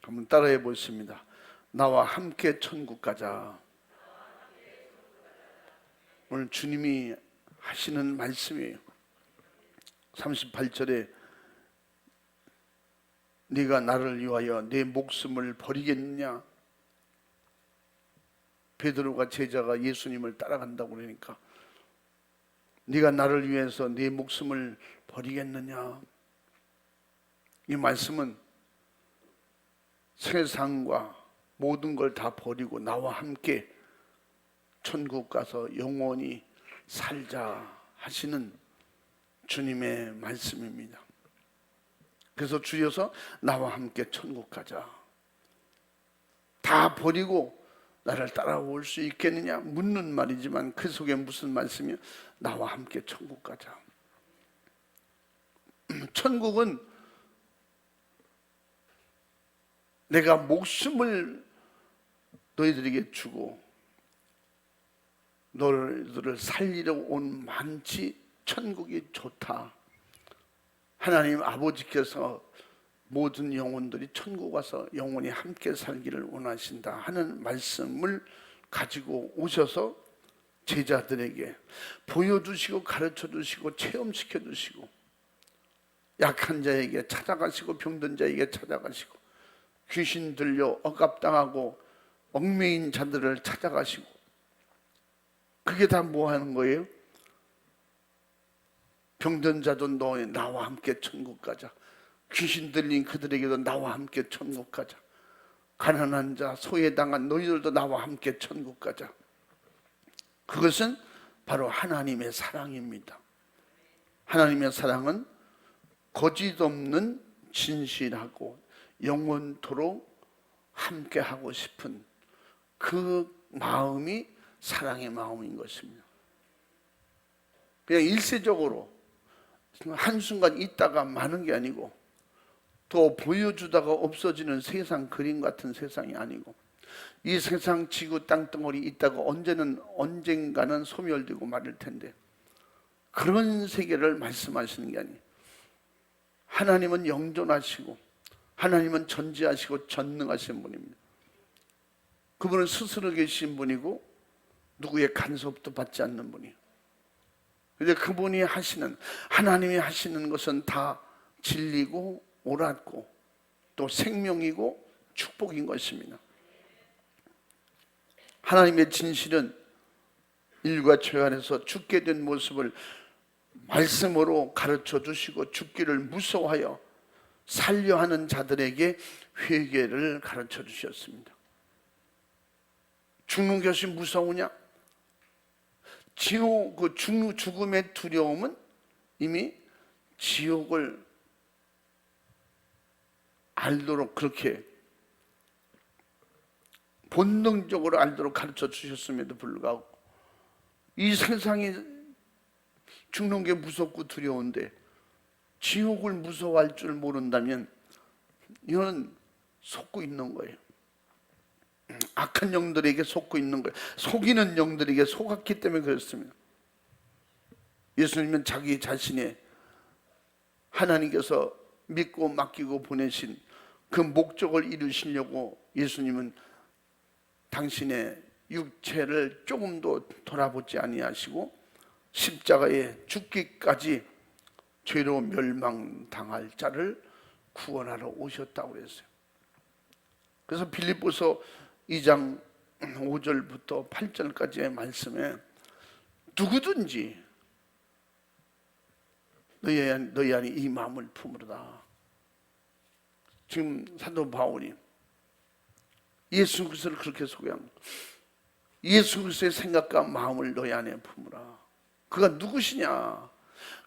한번 따라해 보겠습니다. 나와 함께 천국 가자. 오늘 주님이 하시는 말씀이에요. 38절에 네가 나를 위하여 내 목숨을 버리겠느냐? 베드로가 제자가 예수님을 따라간다고 그러니까 네가 나를 위해서 네 목숨을 버리겠느냐? 이 말씀은 세상과 모든 걸 다 버리고 나와 함께 천국 가서 영원히 살자 하시는 주님의 말씀입니다. 그래서 주여서 나와 함께 천국 가자. 다 버리고 나를 따라올 수 있겠느냐 묻는 말이지만 그 속에 무슨 말씀이요? 나와 함께 천국 가자. 천국은 내가 목숨을 너희들에게 주고 너희들을 살리러 온 만치 천국이 좋다. 하나님 아버지께서 모든 영혼들이 천국 와서 영원히 함께 살기를 원하신다 하는 말씀을 가지고 오셔서 제자들에게 보여주시고 가르쳐주시고 체험시켜주시고 약한 자에게 찾아가시고 병든 자에게 찾아가시고 귀신 들려 억압당하고 얽매인 자들을 찾아가시고 그게 다 뭐 하는 거예요? 병든 자도 너 나와 함께 천국 가자. 귀신 들린 그들에게도 나와 함께 천국 가자. 가난한 자, 소외당한 너희들도 나와 함께 천국 가자. 그것은 바로 하나님의 사랑입니다. 하나님의 사랑은 거짓 없는 진실하고 영원토록 함께 하고 싶은 그 마음이 사랑의 마음인 것입니다. 그냥 일시적으로 한순간 있다가 마는 게 아니고 또 보여주다가 없어지는 세상 그림 같은 세상이 아니고 이 세상 지구 땅덩어리 있다가 언젠가는 소멸되고 말일 텐데 그런 세계를 말씀하시는 게 아니에요. 하나님은 영존하시고 하나님은 전지하시고 전능하신 분입니다. 그분은 스스로 계신 분이고 누구의 간섭도 받지 않는 분이에요. 그런데 그분이 하시는 하나님이 하시는 것은 다 진리고 옳았고 또 생명이고 축복인 것입니다. 하나님의 진실은 일과초의 안에서 죽게 된 모습을 말씀으로 가르쳐 주시고 죽기를 무서워하여 살려 하는 자들에게 회개를 가르쳐 주셨습니다. 죽는 것이 무서우냐? 죽음의 두려움은 이미 지옥을 알도록 그렇게 본능적으로 알도록 가르쳐 주셨음에도 불구하고 이 세상이 죽는 게 무섭고 두려운데 지옥을 무서워할 줄 모른다면 이거는 속고 있는 거예요. 악한 영들에게 속고 있는 거예요. 속이는 영들에게 속았기 때문에 그렇습니다. 예수님은 자기 자신의 하나님께서 믿고 맡기고 보내신 그 목적을 이루시려고 예수님은 당신의 육체를 조금도 돌아보지 아니하시고 십자가에 죽기까지 죄로 멸망당할 자를 구원하러 오셨다고 그랬어요. 그래서 빌립보서 2장 5절부터 8절까지의 말씀에 누구든지 너희 안에 이 마음을 품으로다. 지금 사도 바울이 예수 그리스도를 그렇게 소개합니다. 예수 그리스도의 생각과 마음을 너희 안에 품으라. 그가 누구시냐?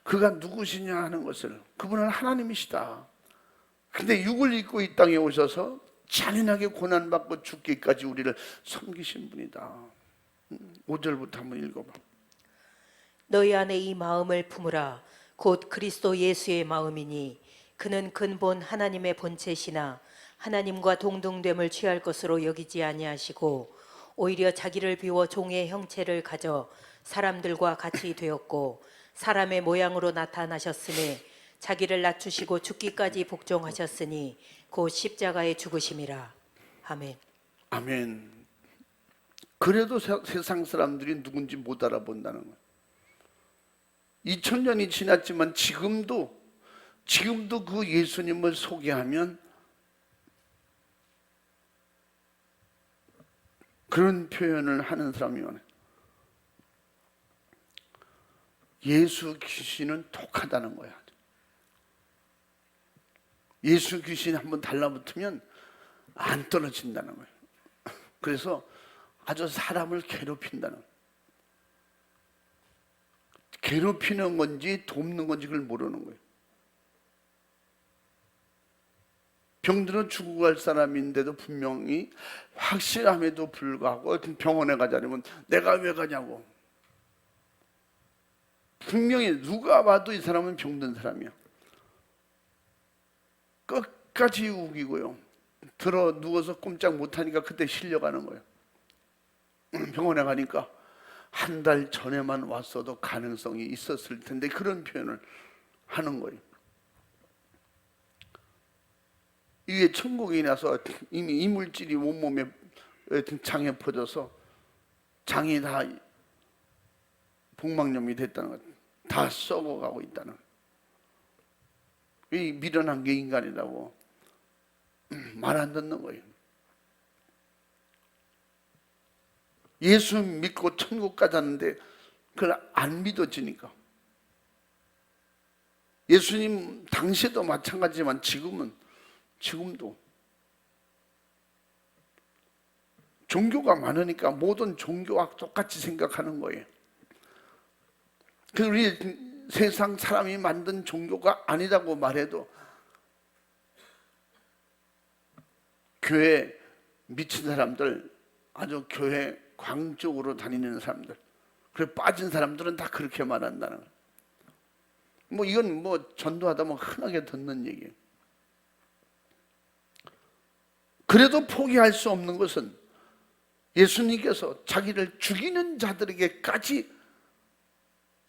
그가 누구시냐 하는 것을 그분은 하나님이시다. 근데 육을 입고 이 땅에 오셔서 잔인하게 고난받고 죽기까지 우리를 섬기신 분이다. 5절부터 한번 읽어봐. 너희 안에 이 마음을 품으라. 곧 그리스도 예수의 마음이니 그는 근본 하나님의 본체시나 하나님과 동등됨을 취할 것으로 여기지 아니하시고 오히려 자기를 비워 종의 형체를 가져 사람들과 같이 되었고 사람의 모양으로 나타나셨음에 자기를 낮추시고 죽기까지 복종하셨으니 곧 십자가에 죽으심이라. 아멘. 아멘. 그래도 세상 사람들이 누군지 못 알아본다는 거예요. 2000년이 지났지만 지금도 그 예수님을 소개하면 그런 표현을 하는 사람이 많아요. 예수 귀신은 독하다는 거야. 예수 귀신이 한번 달라붙으면 안 떨어진다는 거예요. 그래서 아주 사람을 괴롭힌다는 거예요. 괴롭히는 건지 돕는 건지 그걸 모르는 거예요. 병들어 죽어갈 사람인데도 분명히 확실함에도 불구하고 병원에 가자면 내가 왜 가냐고. 분명히 누가 봐도 이 사람은 병든 사람이야. 끝까지 우기고요. 들어 누워서 꼼짝 못하니까 그때 실려가는 거예요. 병원에 가니까 한 달 전에만 왔어도 가능성이 있었을 텐데 그런 표현을 하는 거예요. 이게 천국에 나서 이미 이물질이 온몸에 장에 퍼져서 장이 다 복막염이 됐다는 것, 다 썩어가고 있다는 것. 이 미련한 게 인간이라고 말 안 듣는 거예요. 예수 믿고 천국 가자는데 그걸 안 믿어지니까. 예수님 당시에도 마찬가지지만 지금도 종교가 많으니까 모든 종교와 똑같이 생각하는 거예요. 우리 세상 사람이 만든 종교가 아니라고 말해도 교회 미친 사람들, 아주 교회 광적으로 다니는 사람들, 그래 빠진 사람들은 다 그렇게 말한다는 거예요. 이건 전도하다 흔하게 듣는 얘기예요. 그래도 포기할 수 없는 것은 예수님께서 자기를 죽이는 자들에게까지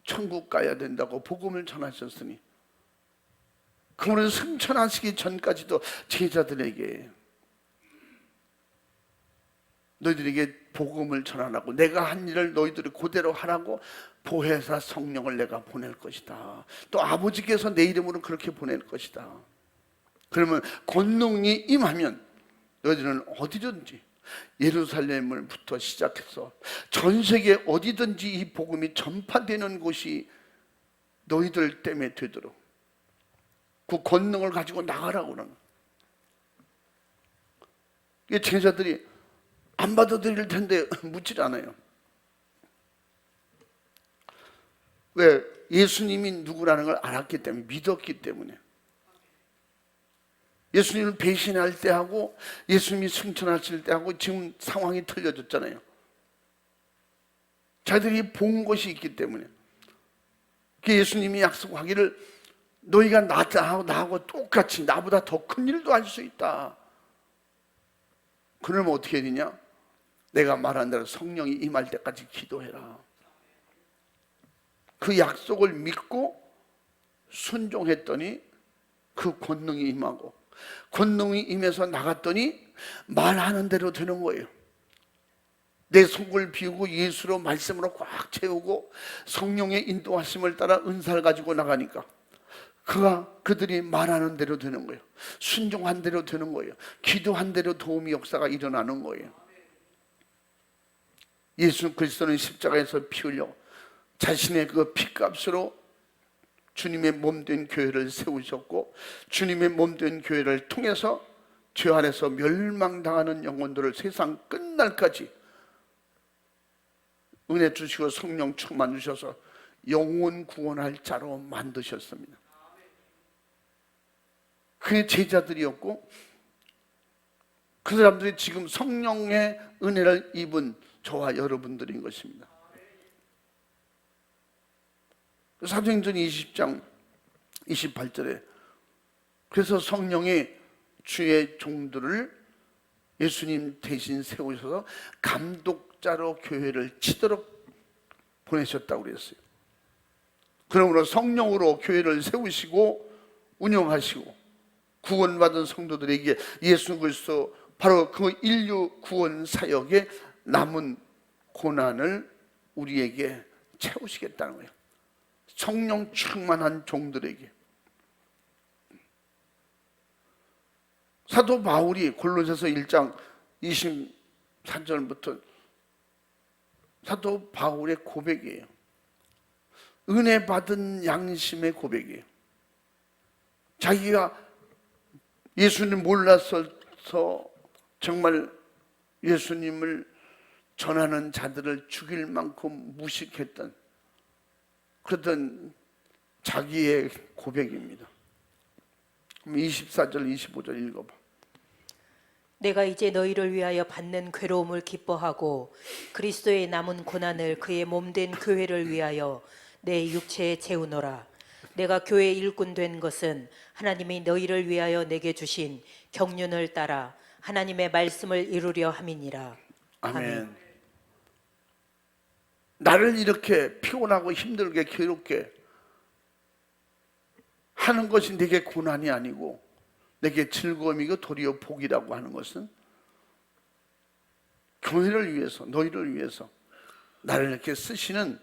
천국 가야 된다고 복음을 전하셨으니, 그분은 승천하시기 전까지도 제자들에게 너희들에게 복음을 전하라고, 내가 한 일을 너희들이 그대로 하라고 보혜사 성령을 내가 보낼 것이다. 또 아버지께서 내 이름으로 그렇게 보낼 것이다. 그러면 권능이 임하면 너희들은 어디든지, 예루살렘을부터 시작해서 전 세계 어디든지 이 복음이 전파되는 곳이 너희들 때문에 되도록 그 권능을 가지고 나가라고 그러는 거예요. 제자들이 안 받아들일 텐데 묻질 않아요. 왜? 예수님이 누구라는 걸 알았기 때문에, 믿었기 때문에. 예수님을 배신할 때하고 예수님이 승천하실 때하고 지금 상황이 틀려졌잖아요. 자기들이 본 것이 있기 때문에. 예수님이 약속하기를 너희가 나하고 똑같이 나보다 더 큰 일도 할 수 있다. 그러면 어떻게 해야 되냐? 내가 말한 대로 성령이 임할 때까지 기도해라. 그 약속을 믿고 순종했더니 그 권능이 임하고, 권능이 임해서 나갔더니 말하는 대로 되는 거예요. 내 속을 비우고 예수로 말씀으로 꽉 채우고 성령의 인도하심을 따라 은사를 가지고 나가니까 그들이 말하는 대로 되는 거예요. 순종한 대로 되는 거예요. 기도한 대로 도움의 역사가 일어나는 거예요. 예수 그리스도는 십자가에서 피 흘려 자신의 그 피값으로 주님의 몸된 교회를 세우셨고, 주님의 몸된 교회를 통해서 죄 안에서 멸망당하는 영혼들을 세상 끝날까지 은혜 주시고 성령 충만 주셔서 영혼 구원할 자로 만드셨습니다. 그의 제자들이었고, 그 사람들이 지금 성령의 은혜를 입은 저와 여러분들인 것입니다. 사도행전 20장 28절에 그래서 성령이 주의 종들을 예수님 대신 세우셔서 감독자로 교회를 치도록 보내셨다고 그랬어요. 그러므로 성령으로 교회를 세우시고 운영하시고 구원받은 성도들에게 예수 그리스도 바로 그 인류 구원 사역에 남은 고난을 우리에게 채우시겠다는 거예요. 성령 충만한 종들에게. 사도 바울이 골로새서 1장 24절부터 사도 바울의 고백이에요. 은혜 받은 양심의 고백이에요. 자기가 예수님 몰라서 정말 예수님을 전하는 자들을 죽일 만큼 무식했던 그러던 자기의 고백입니다. 24절 25절 읽어봐. 내가 이제 너희를 위하여 받는 괴로움을 기뻐하고 그리스도의 남은 고난을 그의 몸된 교회를 위하여 내 육체에 채우노라. 내가 교회의 일꾼 된 것은 하나님이 너희를 위하여 내게 주신 경륜을 따라 하나님의 말씀을 이루려 함이니라. 아멘. 나를 이렇게 피곤하고 힘들게 괴롭게 하는 것이 내게 고난이 아니고 내게 즐거움이고 도리어 복이라고 하는 것은 교회를 위해서, 너희를 위해서 나를 이렇게 쓰시는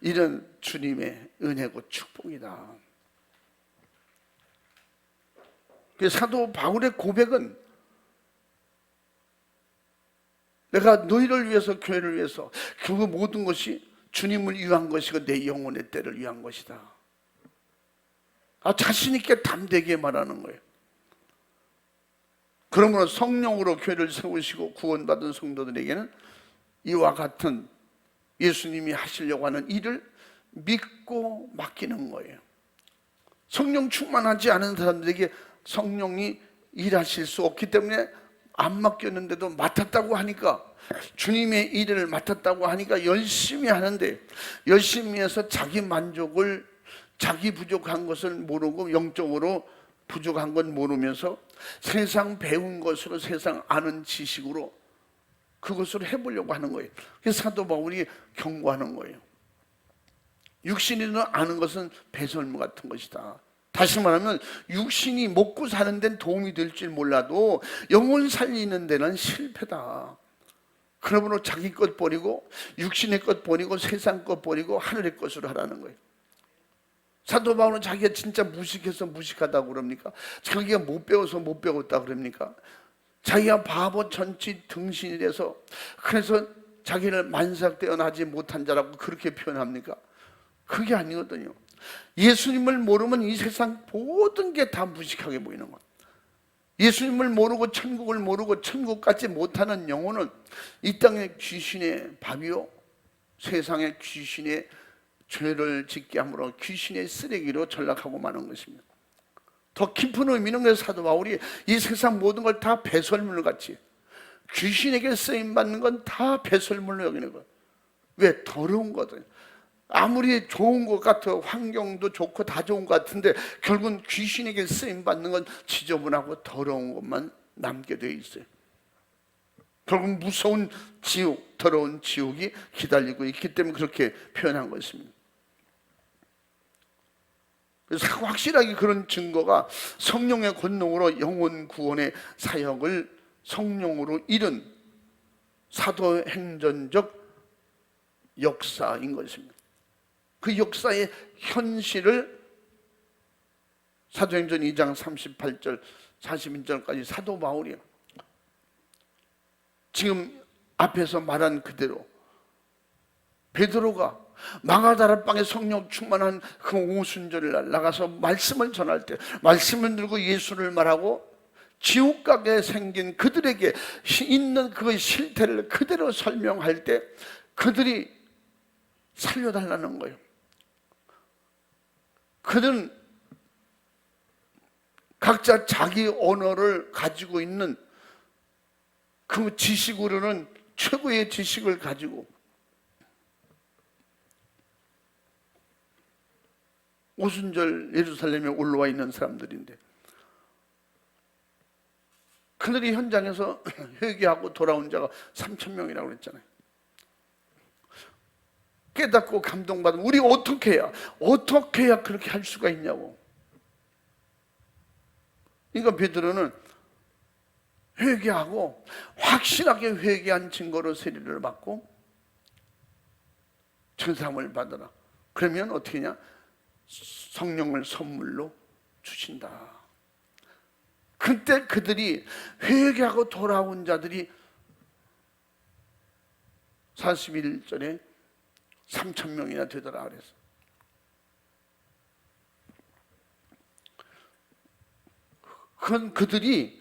이런 주님의 은혜고 축복이다. 사도 바울의 고백은 내가 너희를 위해서, 교회를 위해서 그 모든 것이 주님을 위한 것이고 내 영혼의 때를 위한 것이다. 자신 있게 담대게 말하는 거예요. 그러므로 성령으로 교회를 세우시고 구원받은 성도들에게는 이와 같은 예수님이 하시려고 하는 일을 믿고 맡기는 거예요. 성령 충만하지 않은 사람들에게 성령이 일하실 수 없기 때문에 안 맡겼는데도 맡았다고 하니까, 주님의 일을 맡았다고 하니까 열심히 하는데, 열심히 해서 자기 만족을, 자기 부족한 것을 모르고 영적으로 부족한 건 모르면서 세상 배운 것으로, 세상 아는 지식으로 그것으로 해보려고 하는 거예요. 그래서 사도 바울이 경고하는 거예요. 육신으로 아는 것은 배설물 같은 것이다. 다시 말하면 육신이 먹고 사는 데는 도움이 될 줄 몰라도 영혼 살리는 데는 실패다. 그러므로 자기 것 버리고 육신의 것 버리고 세상 것 버리고 하늘의 것으로 하라는 거예요. 사도 바울은 자기가 진짜 무식해서 무식하다고 그럽니까? 자기가 못 배워서 못 배웠다 그럽니까? 자기가 바보 천치 등신이 돼서 그래서 자기를 만삭되어나지 못한 자라고 그렇게 표현합니까? 그게 아니거든요. 예수님을 모르면 이 세상 모든 게 다 무식하게 보이는 거예요. 예수님을 모르고 천국을 모르고 천국 갖지 못하는 영혼은 이 땅의 귀신의 밥이요, 세상의 귀신의 죄를 짓게 함으로 귀신의 쓰레기로 전락하고 마는 것입니다. 더 깊은 의미는 그래서 사도 바울이 이 세상 모든 걸 다 배설물 같이, 귀신에게 쓰임받는 건 다 배설물로 여기는 거예요. 왜? 더러운 거거든요. 아무리 좋은 것 같아, 환경도 좋고 다 좋은 것 같은데 결국은 귀신에게 쓰임받는 건 지저분하고 더러운 것만 남게 돼 있어요. 결국 무서운 지옥, 더러운 지옥이 기다리고 있기 때문에 그렇게 표현한 것입니다. 그래서 확실하게 그런 증거가 성령의 권능으로 영혼 구원의 사역을 성령으로 이룬 사도행전적 역사인 것입니다. 그 역사의 현실을 사도행전 2장 38절 42절까지 사도 바울이 지금 앞에서 말한 그대로 베드로가 마가다락방에 성령 충만한 그 오순절을 날 나가서 말씀을 전할 때 말씀을 들고 예수를 말하고 지옥 가게 생긴 그들에게 있는 그 실태를 그대로 설명할 때 그들이 살려달라는 거예요. 그들은 각자 자기 언어를 가지고 있는 그 지식으로는 최고의 지식을 가지고 오순절 예루살렘에 올라와 있는 사람들인데 그들이 현장에서 회개하고 돌아온 자가 3,000명이라고 그랬잖아요. 깨닫고 감동받으면 우리 어떻게 해야 그렇게 할 수가 있냐고. 그러니까 베드로는 회개하고 확실하게 회개한 증거로 세례를 받고 전사함을 받아라. 그러면 어떻게 하냐? 성령을 선물로 주신다. 그때 그들이 회개하고 돌아온 자들이 41절에 3,000명이나 되더라 그래서. 그건 그들이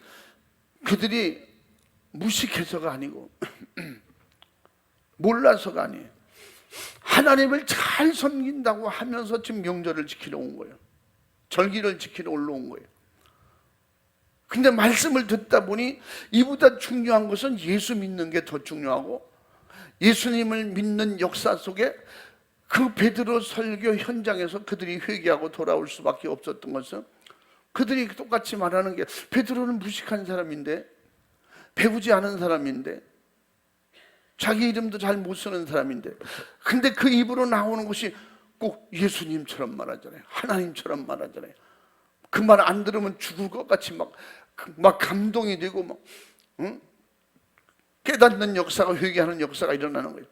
무식해서가 아니고 몰라서가 아니에요. 하나님을 잘 섬긴다고 하면서 지금 명절을 지키러 온 거예요. 절기를 지키러 올라온 거예요. 근데 말씀을 듣다 보니 이보다 중요한 것은 예수 믿는 게 더 중요하고, 예수님을 믿는 역사 속에 그 베드로 설교 현장에서 그들이 회개하고 돌아올 수밖에 없었던 것은, 그들이 똑같이 말하는 게, 베드로는 무식한 사람인데, 배우지 않은 사람인데, 자기 이름도 잘 못 쓰는 사람인데, 근데 그 입으로 나오는 것이 꼭 예수님처럼 말하잖아요. 하나님처럼 말하잖아요. 그 말 안 들으면 죽을 것 같이 막 감동이 되고 막, 응? 깨닫는 역사가, 회개하는 역사가 일어나는 거예요.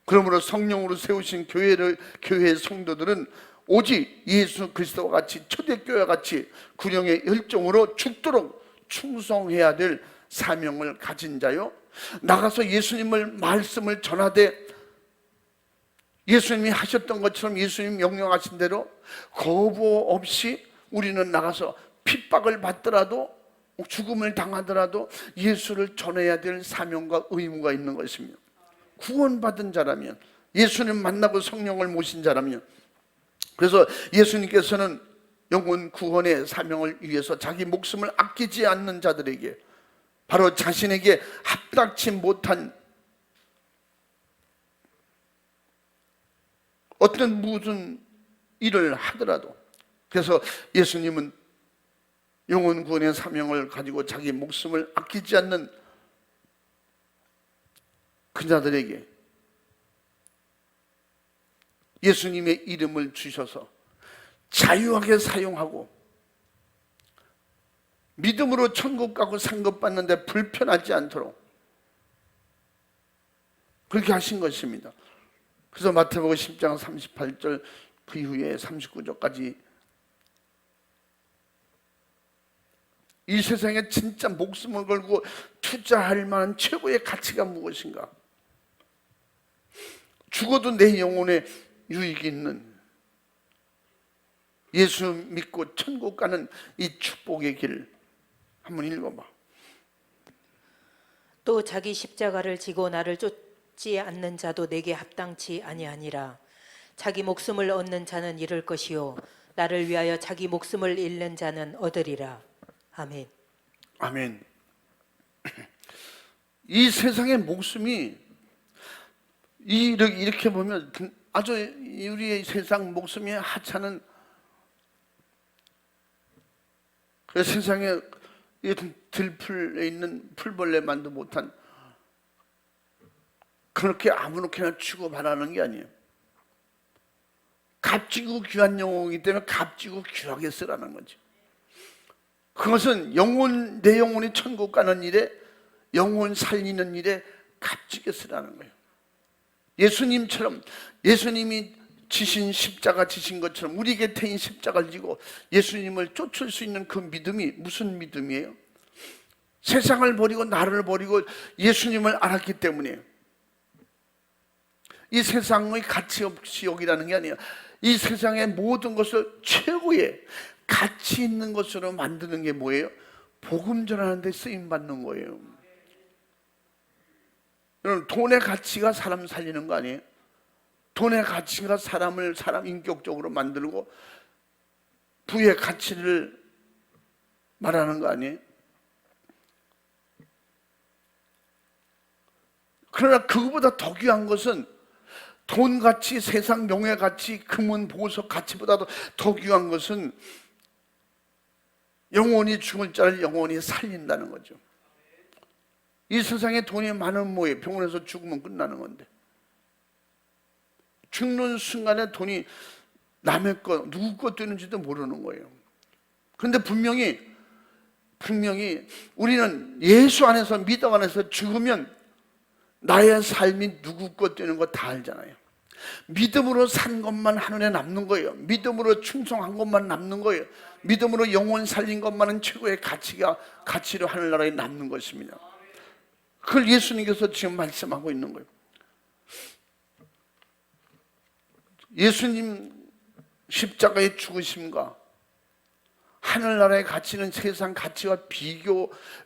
그러므로 성령으로 세우신 교회의 성도들은 오직 예수 그리스도와 같이, 초대교회와 같이 구령의 열정으로 죽도록 충성해야 될 사명을 가진 자요, 나가서 예수님을 말씀을 전하되 예수님이 하셨던 것처럼, 예수님 명령하신 대로 거부 없이 우리는 나가서 핍박을 받더라도, 죽음을 당하더라도 예수를 전해야 될 사명과 의무가 있는 것입니다. 구원받은 자라면, 예수님 만나고 성령을 모신 자라면. 그래서 예수님께서는 영혼 구원의 사명을 위해서 자기 목숨을 아끼지 않는 자들에게, 바로 자신에게 합당치 못한 어떤 무슨 일을 하더라도, 그래서 예수님은 영혼 구원의 사명을 가지고 자기 목숨을 아끼지 않는 그자들에게 예수님의 이름을 주셔서 자유하게 사용하고, 믿음으로 천국 가고 상급받는데 불편하지 않도록 그렇게 하신 것입니다. 그래서 마태복음 10장 38절 그 이후에 39절까지 이 세상에 진짜 목숨을 걸고 투자할 만한 최고의 가치가 무엇인가? 죽어도 내 영혼에 유익이 있는, 예수 믿고 천국 가는 이 축복의 길 한번 읽어봐. 또 자기 십자가를 지고 나를 쫓지 않는 자도 내게 합당치 아니하니라. 자기 목숨을 얻는 자는 잃을 것이요 나를 위하여 자기 목숨을 잃는 자는 얻으리라. 아멘. 아멘. 이 세상의 목숨이 이렇게 보면 아주 우리의 세상 목숨의 하찮은, 그 세상에 들풀에 있는 풀벌레만도 못한, 그렇게 아무렇게나 취급하라는 게 아니에요. 값지고 귀한 영혼이기 때문에 값지고 귀하게 쓰라는 거죠. 그것은 내 영혼이 천국 가는 일에, 영혼 살리는 일에 값지게 쓰라는 거예요. 예수님처럼, 예수님이 지신 십자가 지신 것처럼 우리 곁에 십자가를 지고 예수님을 쫓을 수 있는 그 믿음이 무슨 믿음이에요? 세상을 버리고 나를 버리고 예수님을 알았기 때문이에요. 이 세상의 가치 없이 여기라는 게 아니에요. 이 세상의 모든 것을 최고의 가치 있는 것으로 만드는 게 뭐예요? 복음 전하는 데 쓰임 받는 거예요. 여러분, 돈의 가치가 사람 살리는 거 아니에요? 돈의 가치가 사람 인격적으로 만들고 부의 가치를 말하는 거 아니에요? 그러나 그거보다 더 귀한 것은, 돈 가치, 세상 명예 가치, 금은 보석 가치보다도 더 귀한 것은 영원히 죽을 자를 영원히 살린다는 거죠. 이 세상에 돈이 많은 뭐예요? 병원에서 죽으면 끝나는 건데, 죽는 순간에 돈이 남의 것, 누구 것 되는지도 모르는 거예요. 그런데 분명히 분명히 우리는 예수 안에서, 믿음 안에서 죽으면 나의 삶이 누구 것 되는 거 다 알잖아요. 믿음으로 산 것만 하늘에 남는 거예요. 믿음으로 충성한 것만 남는 거예요. 믿음으로 영혼 살린 것만은 최고의 가치로 하늘나라에 남는 것입니다. 그걸 예수님께서 지금 말씀하고 있는 거예요. 예수님 십자가의 죽으심과 하늘나라의 가치는 세상 가치와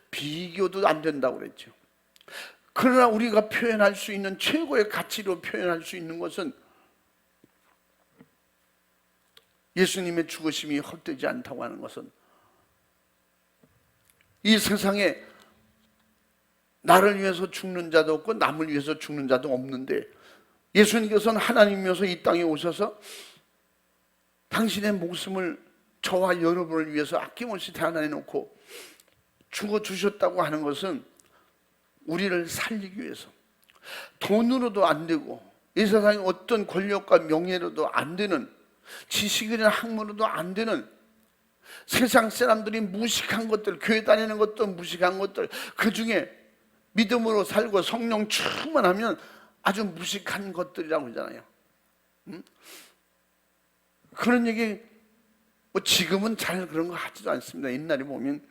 비교도 안 된다고 그랬죠. 그러나 우리가 표현할 수 있는 최고의 가치로 표현할 수 있는 것은 예수님의 죽으심이 헛되지 않다고 하는 것은, 이 세상에 나를 위해서 죽는 자도 없고 남을 위해서 죽는 자도 없는데, 예수님께서는 하나님이어서 이 땅에 오셔서 당신의 목숨을 저와 여러분을 위해서 아낌없이 대안해 놓고 죽어주셨다고 하는 것은 우리를 살리기 위해서, 돈으로도 안 되고 이 세상에 어떤 권력과 명예로도 안 되는, 지식이나 학문으로도 안 되는 세상 사람들이 무식한 것들, 교회 다니는 것도 무식한 것들, 그 중에 믿음으로 살고 성령 충만하면 아주 무식한 것들이라고 하잖아요. 그런 얘기 뭐 지금은 잘 그런 거 하지도 않습니다. 옛날에 보면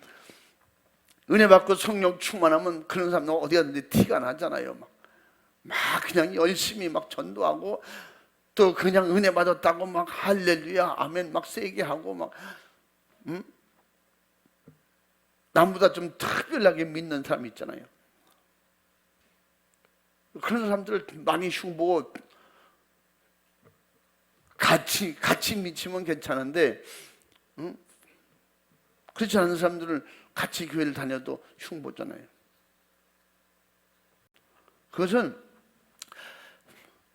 은혜 받고 성령 충만하면 그런 사람들 어디 갔는데 티가 나잖아요. 막 그냥 열심히 막 전도하고, 또 그냥 은혜 받았다고 막 할렐루야 아멘 막 세게 하고 막 남보다 좀 특별하게 믿는 사람이 있잖아요. 그런 사람들을 많이 흉보고, 같이 미치면 괜찮은데 그렇지 않은 사람들은 같이 교회를 다녀도 흉보잖아요. 그것은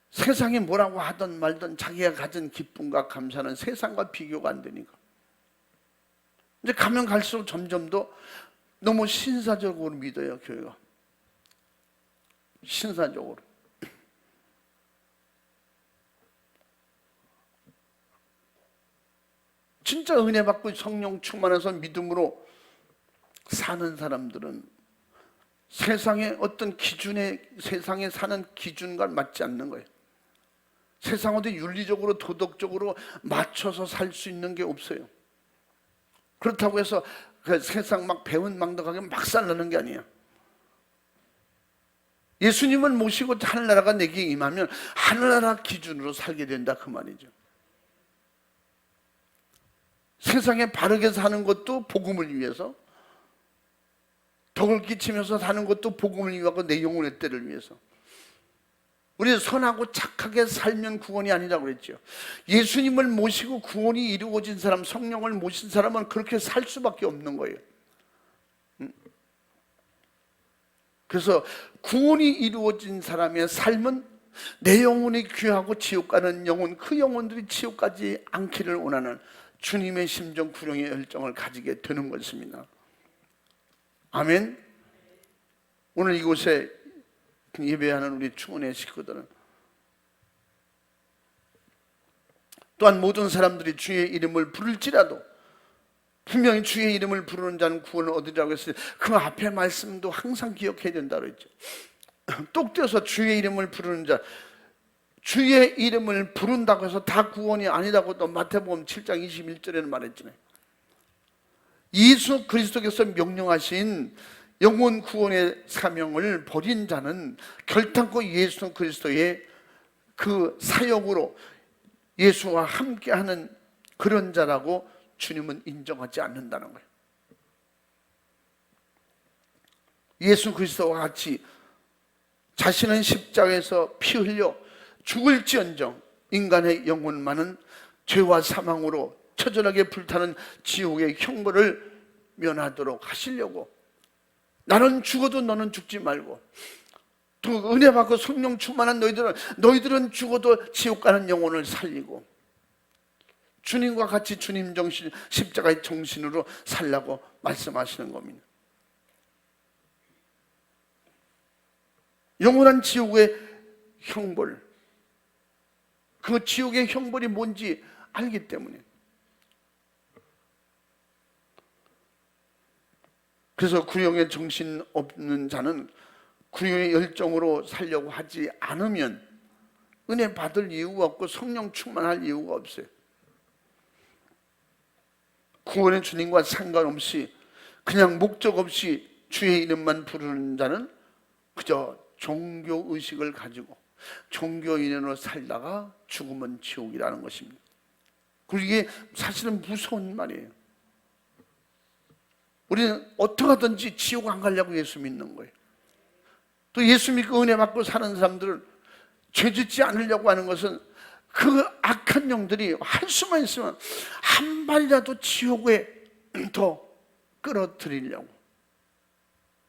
세상이 뭐라고 하든 말든 자기가 가진 기쁨과 감사는 세상과 비교가 안 되니까, 이제 가면 갈수록 점점 더 너무 신사적으로 믿어요. 교회가 신사적으로. 진짜 은혜 받고 성령 충만해서 믿음으로 사는 사람들은 세상의 어떤 세상에 사는 기준과 맞지 않는 거예요. 세상 어디 윤리적으로 도덕적으로 맞춰서 살 수 있는 게 없어요. 그렇다고 해서 그 세상 막 배은망덕하게 막 살라는 게 아니에요. 예수님을 모시고 하늘나라가 내게 임하면 하늘나라 기준으로 살게 된다, 그 말이죠. 세상에 바르게 사는 것도 복음을 위해서, 덕을 끼치면서 사는 것도 복음을 위하고 내 영혼의 때를 위해서. 우리 선하고 착하게 살면 구원이 아니라고 그랬죠. 예수님을 모시고 구원이 이루어진 사람, 성령을 모신 사람은 그렇게 살 수밖에 없는 거예요. 그래서 구원이 이루어진 사람의 삶은 내 영혼이 귀하고 지옥 가는 영혼, 그 영혼들이 지옥 가지 않기를 원하는 주님의 심정 구령의 열정을 가지게 되는 것입니다. 아멘. 오늘 이곳에 예배하는 우리 충원의 식구들은, 또한 모든 사람들이 주의 이름을 부를지라도, 분명히 주의 이름을 부르는 자는 구원을 얻으리라고 했을 때 그 앞에 말씀도 항상 기억해야 된다고 했죠. 똑 떼어서 주의 이름을 부르는 자, 주의 이름을 부른다고 해서 다 구원이 아니라고 또 마태복음 7장 21절에는 말했잖아요. 예수 그리스도께서 명령하신 영혼 구원의 사명을 버린 자는 결단코 예수 그리스도의 그 사역으로 예수와 함께하는 그런 자라고 주님은 인정하지 않는다는 거예요. 예수 그리스도와 같이 자신은 십자가에서 피 흘려 죽을지언정 인간의 영혼만은 죄와 사망으로 처절하게 불타는 지옥의 형벌을 면하도록 하시려고, 나는 죽어도 너는 죽지 말고, 또 은혜 받고 성령 충만한 너희들은 죽어도 지옥 가는 영혼을 살리고 주님과 같이 주님 정신, 십자가의 정신으로 살라고 말씀하시는 겁니다. 영원한 지옥의 형벌, 그 지옥의 형벌이 뭔지 알기 때문에. 그래서 구령에 정신 없는 자는 구령의 열정으로 살려고 하지 않으면 은혜 받을 이유가 없고 성령 충만할 이유가 없어요. 구원의 주님과 상관없이 그냥 목적 없이 주의 이름만 부르는 자는 그저 종교의식을 가지고 종교인으로 살다가 죽으면 지옥이라는 것입니다. 그리고 이게 사실은 무서운 말이에요. 우리는 어떻게 하든지 지옥 안 가려고 예수 믿는 거예요. 또 예수 믿고 은혜 받고 사는 사람들은 죄 짓지 않으려고 하는 것은 그 악한 영들이 할 수만 있으면 한 발이라도 지옥에 더 끌어들이려고.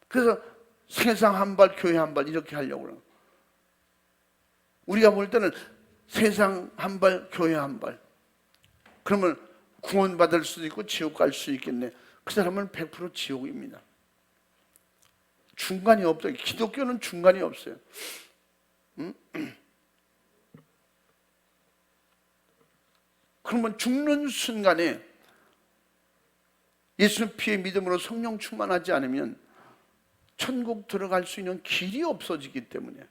그래서 세상 한 발, 교회 한 발 이렇게 하려고 그래요. 우리가 볼 때는 세상 한 발, 교회 한 발. 그러면 구원받을 수도 있고 지옥 갈 수 있겠네. 그 사람은 100% 지옥입니다. 중간이 없어요. 기독교는 중간이 없어요. 그러면 죽는 순간에 예수 피의 믿음으로 성령 충만하지 않으면 천국 들어갈 수 있는 길이 없어지기 때문에,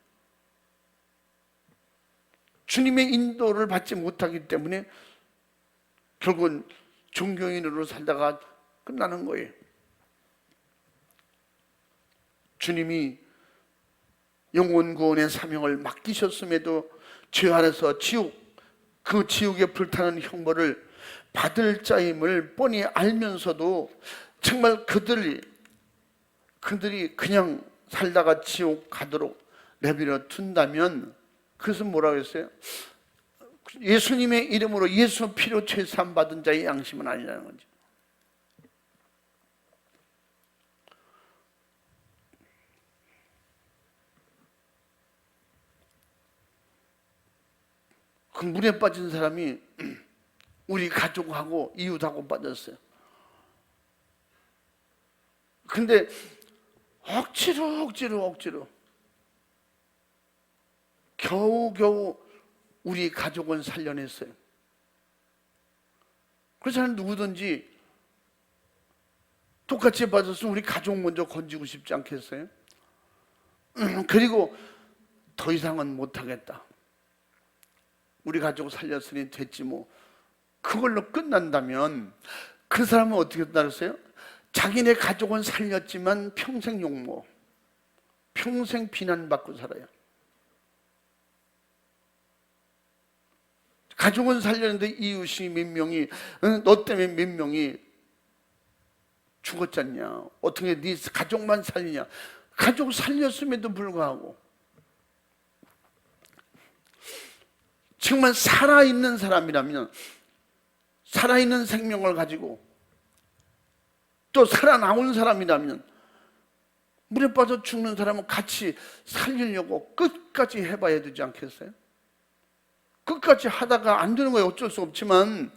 주님의 인도를 받지 못하기 때문에 결국은 종교인으로 살다가 끝나는 거예요. 주님이 영혼 구원의 사명을 맡기셨음에도 죄 아래서 그 지옥에 불타는 형벌을 받을 자임을 뻔히 알면서도 정말 그들이 그냥 살다가 지옥 가도록 내버려 둔다면 그것은 뭐라고 했어요? 예수님의 이름으로 예수 피로 죄사함 받은 자의 양심은 아니라는 거죠. 그 물에 빠진 사람이 우리 가족하고 이웃하고 빠졌어요. 근데 억지로 겨우겨우 우리 가족은 살려냈어요. 그래서 누구든지 똑같이 빠졌으면 우리 가족 먼저 건지고 싶지 않겠어요? 그리고 더 이상은 못하겠다. 우리 가족 살렸으니 됐지 뭐. 그걸로 끝난다면 그 사람은 어떻게 따르세요? 자기네 가족은 살렸지만 평생 욕먹어. 평생 비난받고 살아요. 가족은 살렸는데 이웃이 몇 명이 너 때문에 몇 명이 죽었잖냐. 어떻게 네 가족만 살리냐. 가족 살렸음에도 불구하고 정말 살아있는 사람이라면 살아있는 생명을 가지고 또 살아나온 사람이라면 물에 빠져 죽는 사람은 같이 살리려고 끝까지 해봐야 되지 않겠어요? 끝까지 하다가 안 되는 거예요. 어쩔 수 없지만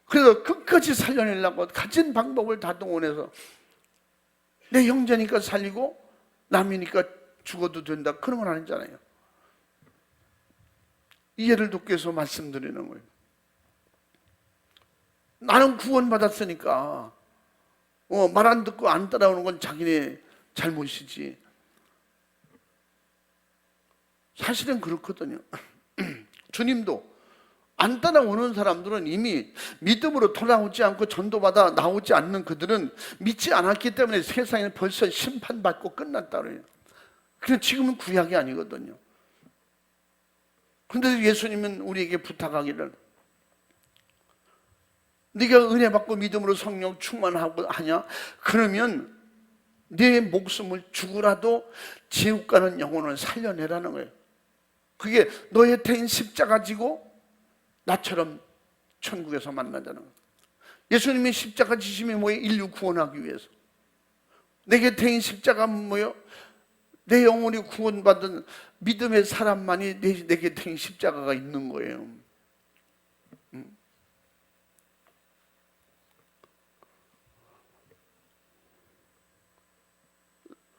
그래서 끝까지 살려내려고 가진 방법을 다 동원해서 내 형제니까 살리고 남이니까 죽어도 된다. 그런 건 아니잖아요. 이해를 돕기 위해서 말씀드리는 거예요. 나는 구원받았으니까 말 안 듣고 안 따라오는 건 자기네 잘못이지. 사실은 그렇거든요. 주님도 안 따라오는 사람들은 이미 믿음으로 돌아오지 않고 전도받아 나오지 않는 그들은 믿지 않았기 때문에 세상에 벌써 심판받고 끝났다 그래요. 그런데 지금은 구약이 아니거든요. 그런데 예수님은 우리에게 부탁하기를 네가 은혜 받고 믿음으로 성령 충만하고 하냐? 그러면 네 목숨을 주고라도 지옥 가는 영혼을 살려내라는 거예요. 그게 너의 태인 십자가 지고 나처럼 천국에서 만나자는 거예요. 예수님이 십자가 지심이 뭐예요? 인류 구원하기 위해서. 내게 태인 십자가 뭐예요? 내 영혼이 구원받은 믿음의 사람만이 내게 태인 십자가가 있는 거예요.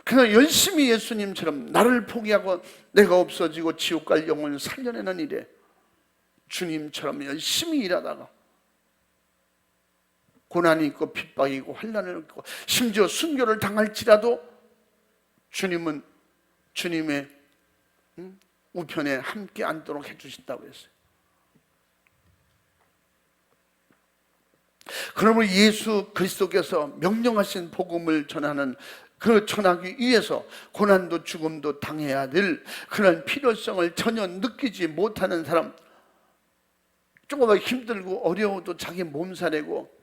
그래서 열심히 예수님처럼 나를 포기하고 내가 없어지고 지옥 갈 영혼을 살려내는 일에 주님처럼 열심히 일하다가 고난이 있고 핍박이 있고 환난을 있고 심지어 순교를 당할지라도 주님은 주님의 우편에 함께 앉도록 해주신다고 했어요. 그러므로 예수 그리스도께서 명령하신 복음을 전하는 그 전하기 위해서 고난도 죽음도 당해야 될 그런 필요성을 전혀 느끼지 못하는 사람, 조금만 힘들고 어려워도 자기 몸살이고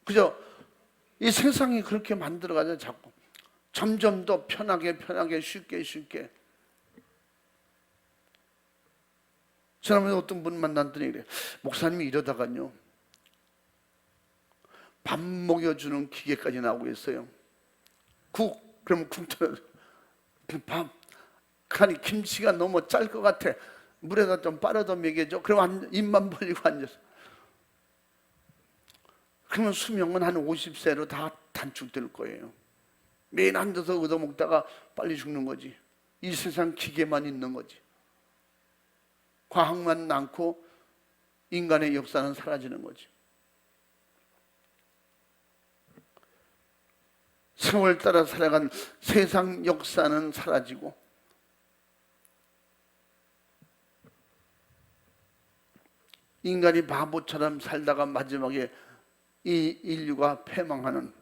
그죠? 이 세상이 그렇게 만들어가죠. 자꾸 점점 더 편하게 쉽게. 지난번에 어떤 분 만났더니 그래, 목사님이 이러다가요 밥 먹여주는 기계까지 나오고 있어요. 그러면 국 틀어서 밥, 아니 김치가 너무 짤 것 같아, 물에다 좀 빨아더 먹여줘. 그럼 입만 벌리고 앉아서. 그러면 수명은 한 50세로 다 단축될 거예요. 매일 앉아서 얻어먹다가 빨리 죽는 거지. 이 세상 기계만 있는 거지. 과학만 많고 인간의 역사는 사라지는 거지. 세월 따라 살아간 세상 역사는 사라지고 인간이 바보처럼 살다가 마지막에 이 인류가 패망하는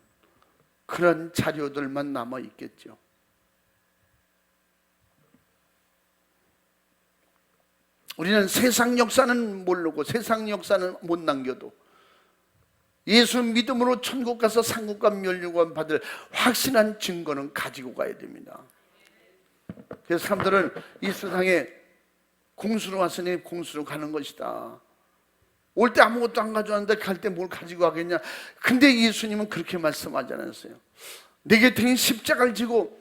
그런 자료들만 남아 있겠죠. 우리는 세상 역사는 모르고 세상 역사는 못 남겨도 예수 믿음으로 천국 가서 상급과 면류관 받을 확실한 증거는 가지고 가야 됩니다. 그래서 사람들은 이 세상에 공수로 왔으니 공수로 가는 것이다. 올 때 아무것도 안 가져왔는데 갈 때 뭘 가지고 가겠냐. 근데 예수님은 그렇게 말씀하지 않았어요. 내 곁에 십자가를 지고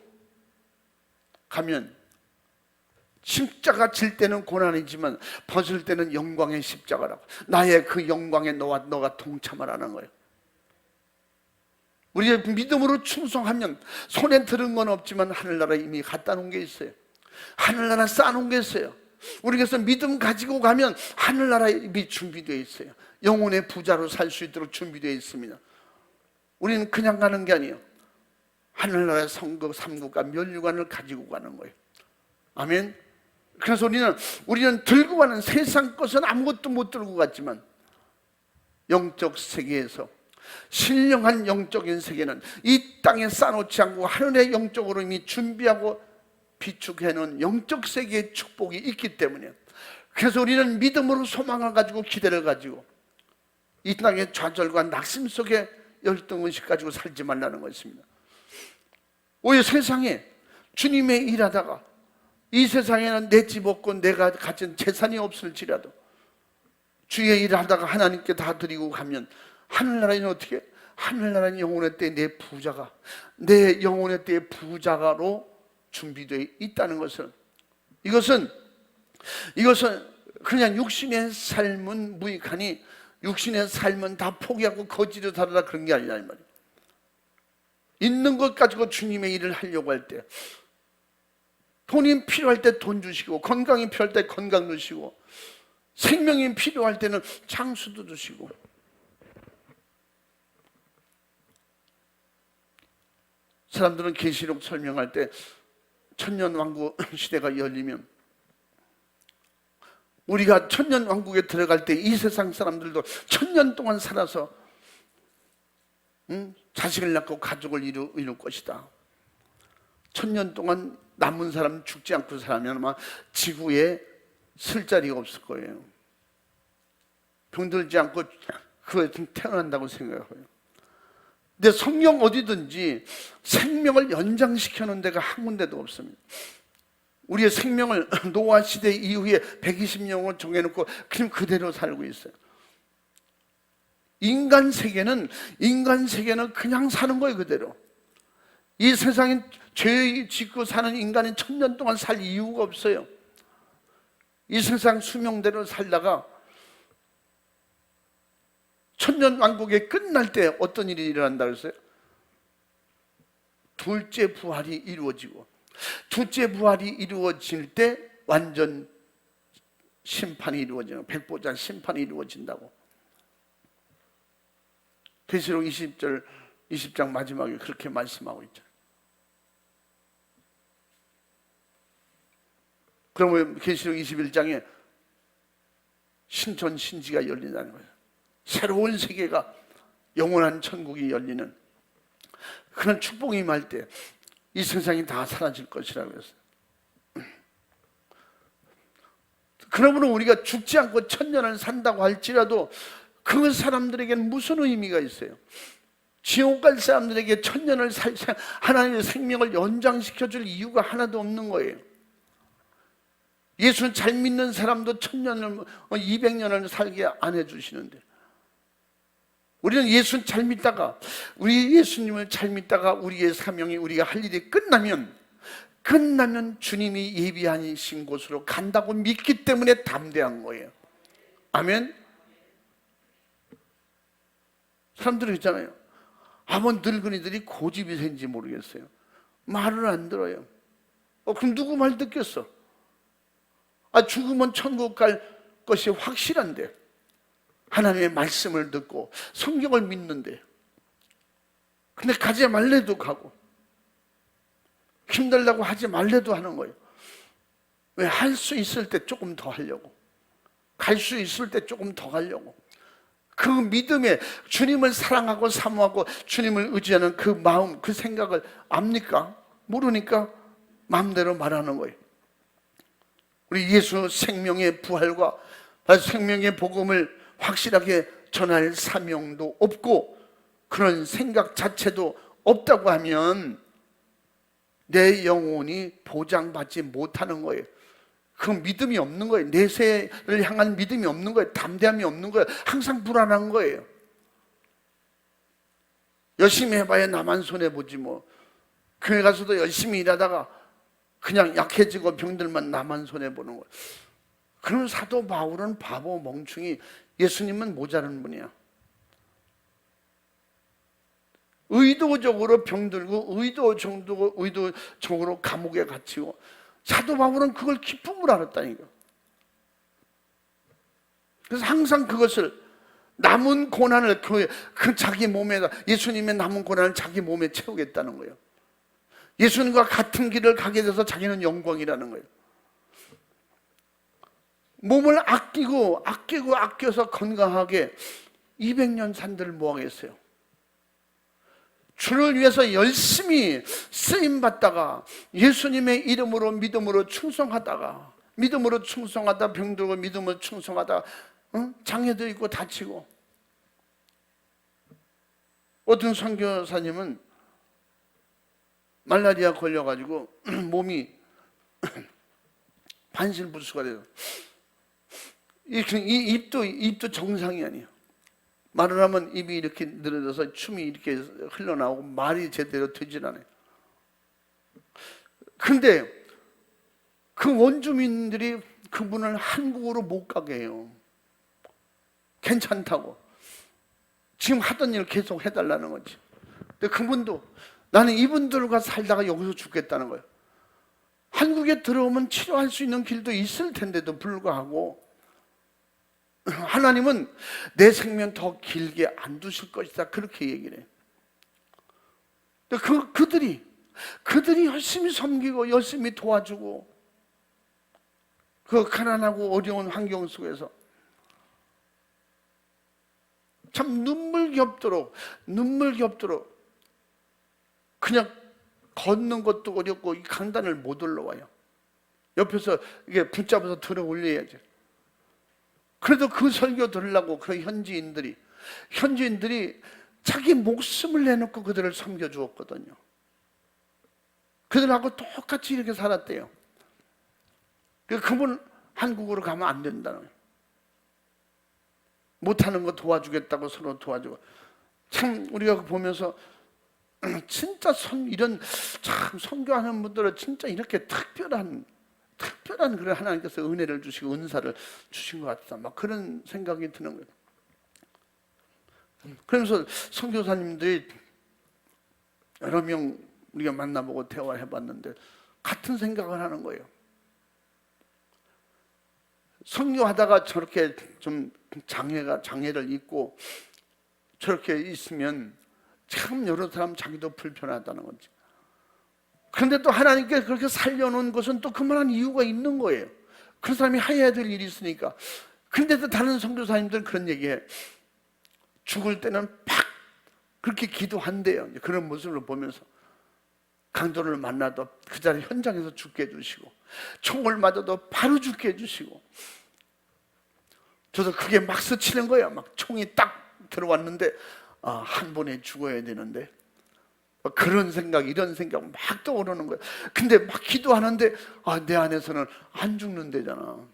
가면 십자가 질 때는 고난이지만 벗을 때는 영광의 십자가라고. 나의 그 영광에 너가 동참하라는 거예요. 우리의 믿음으로 충성하면 손에 들은 건 없지만 하늘나라에 이미 갖다 놓은 게 있어요. 하늘나라 쌓아놓은 게 있어요. 우리께서 믿음 가지고 가면 하늘나라에 이미 준비되어 있어요. 영혼의 부자로 살 수 있도록 준비되어 있습니다. 우리는 그냥 가는 게 아니에요. 하늘나라의 성급, 삼급과 면류관을 가지고 가는 거예요. 아멘. 그래서 우리는 들고 가는 세상 것은 아무것도 못 들고 갔지만 영적 세계에서 신령한 영적인 세계는 이 땅에 쌓아놓지 않고 하늘의 영적으로 이미 준비하고 비축해놓은 영적 세계의 축복이 있기 때문에, 그래서 우리는 믿음으로 소망을 가지고 기대를 가지고 이 땅의 좌절과 낙심 속에 열등의식 가지고 살지 말라는 것입니다. 오히려 세상에 주님의 일하다가 이 세상에는 내 집 없고 내가 가진 재산이 없을지라도 주의 일을 하다가 하나님께 다 드리고 가면 하늘나라에는 어떻게? 하늘나라는 영혼의 때에 내 영혼의 때의 부자가로 준비되어 있다는 것은, 이것은 그냥 육신의 삶은 무익하니 육신의 삶은 다 포기하고 거지로 살아라 그런 게 아니라 이 말이에요. 있는 것 가지고 주님의 일을 하려고 할 때 돈이 필요할 때 돈 주시고, 건강이 필요할 때 건강 주시고, 생명이 필요할 때는 장수도 주시고. 사람들은 계시록 설명할 때 천년왕국 시대가 열리면 우리가 천년왕국에 들어갈 때 이 세상 사람들도 천년 동안 살아서 자식을 낳고 가족을 이룰 것이다. 천년 동안 남은 사람 죽지 않고 살면 아마 지구에 쓸 자리가 없을 거예요. 병들지 않고 그거에 태어난다고 생각해요. 근데 성경 어디든지 생명을 연장시켜 놓은 데가 한 군데도 없습니다. 우리의 생명을 노아 시대 이후에 120년을 정해놓고 그냥 그대로 살고 있어요. 인간 세계는 그냥 사는 거예요, 그대로. 이 세상에 죄 짓고 사는 인간이 천년 동안 살 이유가 없어요. 이 세상 수명대로 살다가 천년 왕국이 끝날 때 어떤 일이 일어난다 그랬어요? 둘째 부활이 이루어지고, 둘째 부활이 이루어질 때 완전 심판이 이루어지는, 백보자 심판이 이루어진다고. 계시록 20장 마지막에 그렇게 말씀하고 있죠. 그러면 계시록 21장에 신천 신지가 열린다는 거예요. 새로운 세계가, 영원한 천국이 열리는 그런 축복이 임할 때 이 세상이 다 사라질 것이라고 했어요. 그러므로 우리가 죽지 않고 천년을 산다고 할지라도 그 사람들에게는 무슨 의미가 있어요? 지옥 갈 사람들에게 천년을 하나님의 생명을 연장시켜줄 이유가 하나도 없는 거예요. 예수는 잘 믿는 사람도 1000년을 200년을 살게 안 해주시는데, 우리는 예수는 잘 믿다가, 우리 예수님을 잘 믿다가 우리의 사명이, 우리가 할 일이 끝나면 주님이 예비하신 곳으로 간다고 믿기 때문에 담대한 거예요. 아멘. 사람들이 있잖아요. 아무 늙은이들이 고집이 생긴지 모르겠어요. 말을 안 들어요. 그럼 누구 말 듣겠어? 죽으면 천국 갈 것이 확실한데, 하나님의 말씀을 듣고 성경을 믿는데, 근데 가지 말래도 가고 힘들다고 하지 말래도 하는 거예요. 왜? 할 수 있을 때 조금 더 하려고, 갈 수 있을 때 조금 더 가려고. 그 믿음에 주님을 사랑하고 사모하고 주님을 의지하는 그 마음, 그 생각을 압니까? 모르니까 마음대로 말하는 거예요. 우리 예수 생명의 부활과 생명의 복음을 확실하게 전할 사명도 없고 그런 생각 자체도 없다고 하면 내 영혼이 보장받지 못하는 거예요. 그 믿음이 없는 거예요. 내세를 향한 믿음이 없는 거예요. 담대함이 없는 거예요. 항상 불안한 거예요. 열심히 해봐야 나만 손해보지 뭐. 교회 가서도 열심히 일하다가 그냥 약해지고 병들만 나만 손해보는 거예요. 그럼 사도 바울은 바보 멍충이, 예수님은 모자란 분이야. 의도적으로 병들고 의도적으로 감옥에 갇히고, 사도 바울은 그걸 기쁨을 알았다니까. 그래서 항상 그것을, 남은 고난을 그 자기 몸에다, 예수님의 남은 고난을 자기 몸에 채우겠다는 거예요. 예수님과 같은 길을 가게 돼서 자기는 영광이라는 거예요. 몸을 아껴서 건강하게 200년 산들 뭐 하겠어요? 주를 위해서 열심히 쓰임받다가, 예수님의 이름으로 믿음으로 충성하다가, 병들고 믿음으로 충성하다가 장애도 있고 다치고. 어떤 선교사님은 말라리아 걸려가지고 몸이 반실불수가 돼요. 이 입도 정상이 아니에요. 말을 하면 입이 이렇게 늘어져서 춤이 이렇게 흘러나오고 말이 제대로 되질 않아요. 그런데 그 원주민들이 그분을 한국으로 못 가게 해요. 괜찮다고. 지금 하던 일 계속 해달라는 거지. 근데 그분도, 나는 이분들과 살다가 여기서 죽겠다는 거예요. 한국에 들어오면 치료할 수 있는 길도 있을 텐데도 불구하고 하나님은 내 생명 더 길게 안 두실 것이다, 그렇게 얘기를 해요. 그들이 열심히 섬기고 열심히 도와주고, 그 가난하고 어려운 환경 속에서 참 눈물겹도록 그냥 걷는 것도 어렵고 이 강단을 못 올라와요. 옆에서 이게 붙잡아서 들어 올려야죠. 그래도 그 설교 들으려고 그 현지인들이 자기 목숨을 내놓고 그들을 섬겨주었거든요. 그들하고 똑같이 이렇게 살았대요. 그분 한국으로 가면 안 된다는 거예요. 못하는 거 도와주겠다고 서로 도와주고. 참 우리가 보면서 진짜 이런 참 선교하는 분들은 진짜 이렇게 특별한 그런 하나님께서 은혜를 주시고 은사를 주신 것 같다, 막 그런 생각이 드는 거예요. 그러면서 선교사님들이 여러 명 우리가 만나보고 대화해봤는데 같은 생각을 하는 거예요. 선교하다가 저렇게 좀 장애를 입고 저렇게 있으면 참 여러 사람 자기도 불편하다는 거지. 그런데 또 하나님께 그렇게 살려놓은 것은 또 그만한 이유가 있는 거예요. 그 사람이 해야 될 일이 있으니까. 그런데도 다른 선교사님들은 그런 얘기해. 죽을 때는 팍 그렇게 기도한대요. 그런 모습을 보면서 강도를 만나도 그 자리 현장에서 죽게 해주시고, 총을 맞아도 바로 죽게 해주시고. 저도 그게 막 스치는 거야. 막 총이 딱 들어왔는데 한 번에 죽어야 되는데, 그런 생각, 이런 생각 막 떠오르는 거야. 근데 막 기도하는데 내 안에서는 안 죽는다잖아.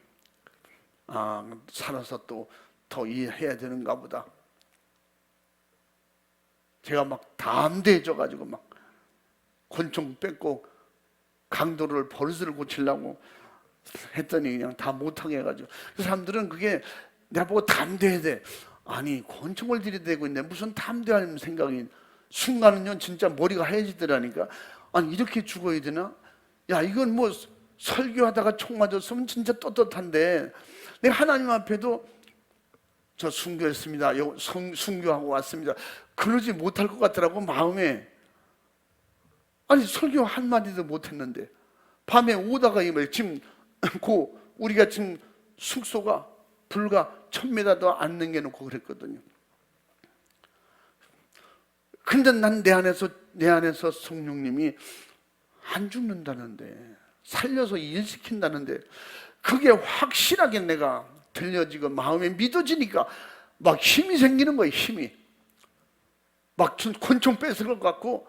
살아서 또 더 일해야 되는가 보다. 제가 막 담대해져가지고 막 권총 뺏고 강도를 버릇을 고치려고 했더니 그냥 다 못하게 해가지고, 그 사람들은 그게 내가 보고 담대해야 돼. 아니, 권총을 들이대고 있는데 무슨 담대한 생각이, 순간은요 진짜 머리가 하얘지더라니까. 아니, 이렇게 죽어야 되나? 야, 이건 뭐 설교하다가 총 맞았으면 진짜 떳떳한데, 내가 하나님 앞에도 저 순교했습니다, 순교하고 왔습니다, 그러지 못할 것 같더라고, 마음에. 아니, 설교 한마디도 못했는데 밤에 오다가 지금 우리가 지금 숙소가 불과 1000m도 안 넘겨놓고 그랬거든요. 근데 난 내 안에서 성령님이 안 죽는다는데, 살려서 일시킨다는데, 그게 확실하게 내가 들려지고 마음에 믿어지니까 막 힘이 생기는 거예요. 힘이 막 권총 뺏을 것 같고,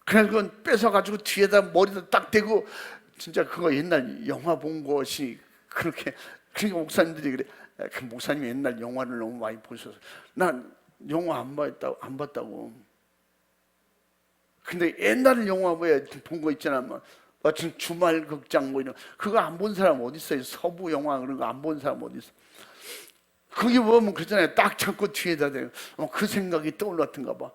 그냥 그건 뺏어가지고 뒤에다 머리도 딱 대고, 진짜 그거 옛날 영화 본 것이 그렇게. 그러니까 목사님들이 그래. 그 목사님이 옛날 영화를 너무 많이 보셔서. 난 영화 안 봤다고. 근데 옛날 영화 본 거 있잖아. 마침 주말 극장 이런 그거 안 본 사람 어디 있어요? 서부 영화 그런 거 안 본 사람 어디 있어? 거기 보면 그러잖아요. 딱 잡고 뒤에다 대고. 그 생각이 떠올랐던가 봐.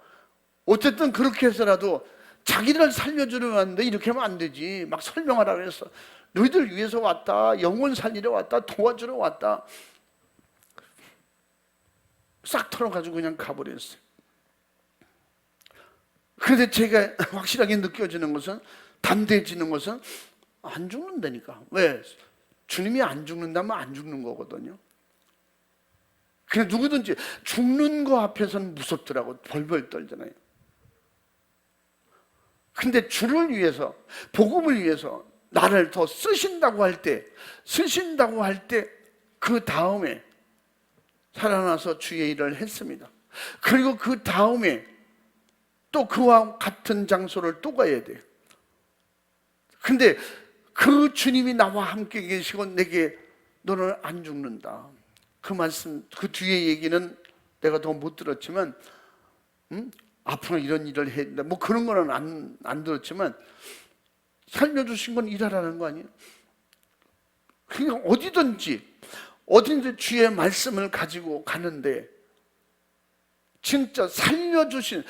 어쨌든 그렇게 해서라도 자기를 살려주려 하는데 이렇게 하면 안 되지. 막 설명하라고 했어. 너희들 위해서 왔다, 영혼 살리러 왔다, 도와주러 왔다. 싹 털어가지고 그냥 가버렸어요. 그런데 제가 확실하게 느껴지는 것은, 담대해지는 것은 안 죽는다니까. 왜? 주님이 안 죽는다면 안 죽는 거거든요. 그냥 누구든지 죽는 거 앞에서는 무섭더라고. 벌벌 떨잖아요. 근데 주를 위해서, 복음을 위해서 나를 더 쓰신다고 할 때, 그 다음에 살아나서 주의 일을 했습니다. 그리고 그 다음에 또 그와 같은 장소를 또 가야 돼요. 근데 그 주님이 나와 함께 계시고 내게 너는 안 죽는다, 그 말씀, 그 뒤에 얘기는 내가 더 못 들었지만, 앞으로 이런 일을 해야 된다, 뭐 그런 거는 안 들었지만, 살려주신 건 일하라는 거 아니에요? 그러니까 어디든지 주의 말씀을 가지고 가는데, 진짜 살려주신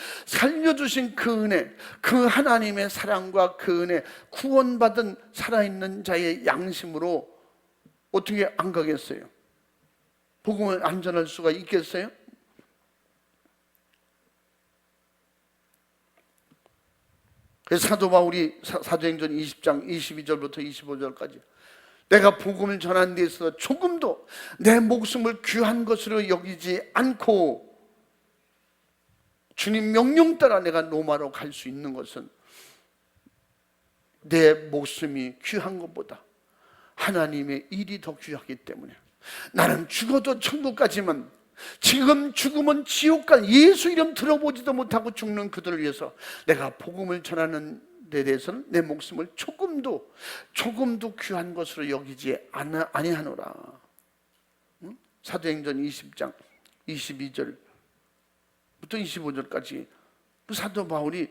그 은혜, 그 하나님의 사랑과 그 은혜, 구원받은 살아있는 자의 양심으로 어떻게 안 가겠어요? 복음을 안 전할 수가 있겠어요? 그래서 사도 바울이 사도행전 20장 22절부터 25절까지 내가 복음을 전하는 데 있어서 조금도 내 목숨을 귀한 것으로 여기지 않고 주님 명령 따라 내가 로마로 갈 수 있는 것은 내 목숨이 귀한 것보다 하나님의 일이 더 귀하기 때문에, 나는 죽어도 천국 가지만 지금 죽으면 지옥 갈 예수 이름 들어보지도 못하고 죽는 그들을 위해서 내가 복음을 전하는 데 대해서는 내 목숨을 조금도 귀한 것으로 여기지 아니하노라. 사도행전 20장 22절부터 25절까지 사도 바울이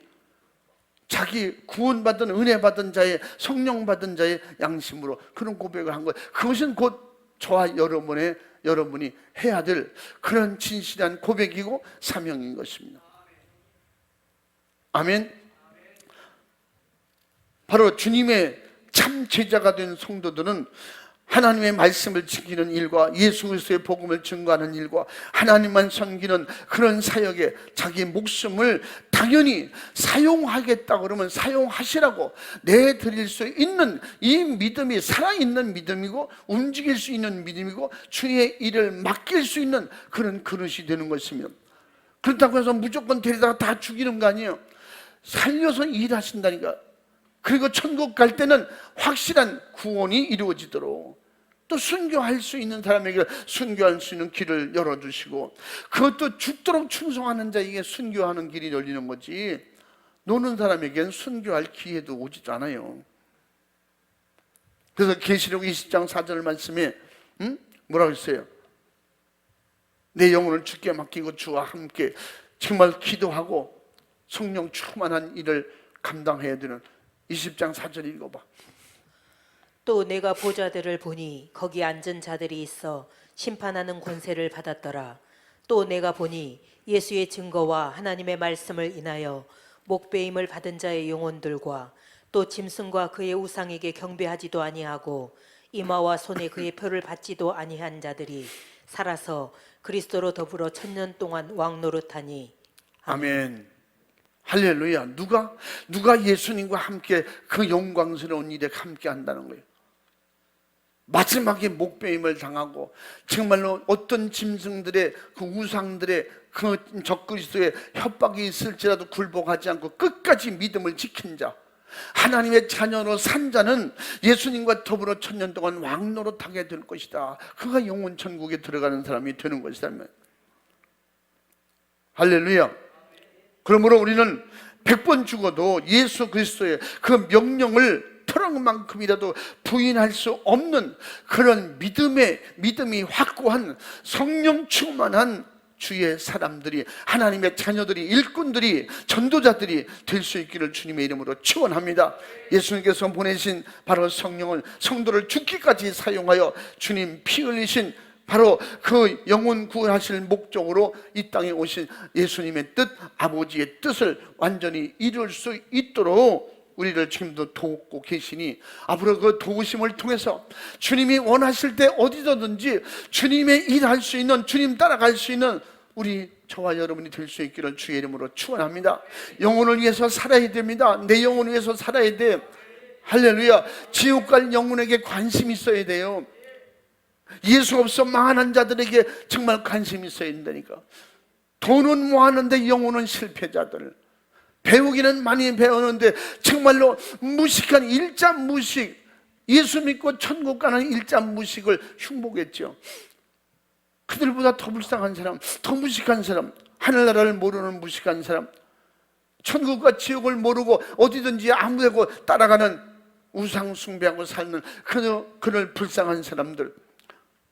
자기 구원받은 은혜 받은 자의, 성령 받은 자의 양심으로 그런 고백을 한 거예요. 그것은 곧 저와 여러분이 해야 될 그런 진실한 고백이고 사명인 것입니다. 아멘. 바로 주님의 참 제자가 된 성도들은 하나님의 말씀을 지키는 일과 예수 그리스도의 복음을 증거하는 일과 하나님만 섬기는 그런 사역에 자기 목숨을 당연히 사용하겠다 그러면 사용하시라고 내드릴 수 있는 이 믿음이 살아있는 믿음이고 움직일 수 있는 믿음이고 주의 일을 맡길 수 있는 그런 그릇이 되는 것입니다. 그렇다고 해서 무조건 데리다가 다 죽이는 거 아니에요. 살려서 일하신다니까. 그리고 천국 갈 때는 확실한 구원이 이루어지도록 또 순교할 수 있는 사람에게 순교할 수 있는 길을 열어주시고, 그것도 죽도록 충성하는 자에게 순교하는 길이 열리는 거지, 노는 사람에게는 순교할 기회도 오지도 않아요. 그래서 계시록 20장 4절 말씀에 뭐라고 했어요? 내 영혼을 주께 맡기고 주와 함께 정말 기도하고 성령 충만한 일을 감당해야 되는 20장 4절 읽어봐. 또 내가 보좌들을 보니 거기 앉은 자들이 있어 심판하는 권세를 받았더라. 또 내가 보니 예수의 증거와 하나님의 말씀을 인하여 목배임을 받은 자의 영혼들과 또 짐승과 그의 우상에게 경배하지도 아니하고 이마와 손에 그의 표를 받지도 아니한 자들이 살아서 그리스도로 더불어 1000년 동안 왕노릇하니. 아멘. 할렐루야. 누가 예수님과 함께 그 영광스러운 일에 함께 한다는 거예요. 마지막에 목배임을 당하고 정말로 어떤 짐승들의 그 우상들의 그 적그리스도의 협박이 있을지라도 굴복하지 않고 끝까지 믿음을 지킨 자, 하나님의 자녀로 산 자는 예수님과 더불어 1000년 동안 왕노릇하게 될 것이다. 그가 영원 천국에 들어가는 사람이 되는 것이다. 할렐루야. 그러므로 우리는 100번 죽어도 예수 그리스도의 그 명령을 트럭만큼이라도 부인할 수 없는 그런 믿음이 확고한 성령 충만한 주의 사람들이, 하나님의 자녀들이, 일꾼들이, 전도자들이 될 수 있기를 주님의 이름으로 축원합니다. 예수님께서 보내신 바로 성령은 성도를 죽기까지 사용하여 주님 피 흘리신 바로 그 영혼 구원하실 목적으로 이 땅에 오신 예수님의 뜻, 아버지의 뜻을 완전히 이룰 수 있도록 우리를 지금도 돕고 계시니, 앞으로 그 도우심을 통해서 주님이 원하실 때 어디서든지 주님의 일할 수 있는, 주님 따라갈 수 있는 우리 저와 여러분이 될 수 있기를 주의 이름으로 축원합니다. 영혼을 위해서 살아야 됩니다. 내 영혼을 위해서 살아야 돼. 할렐루야. 지옥 갈 영혼에게 관심이 있어야 돼요. 예수 없어 망하는 자들에게 정말 관심이 있어야 된다니까. 돈은 모았는데 영혼은 실패자들, 배우기는 많이 배우는데 정말로 무식한 일자무식, 예수 믿고 천국 가는 일자무식을 흉보겠죠. 그들보다 더 불쌍한 사람, 더 무식한 사람, 하늘나라를 모르는 무식한 사람, 천국과 지옥을 모르고 어디든지 아무데고 따라가는 우상 숭배하고 살는 그들 불쌍한 사람들,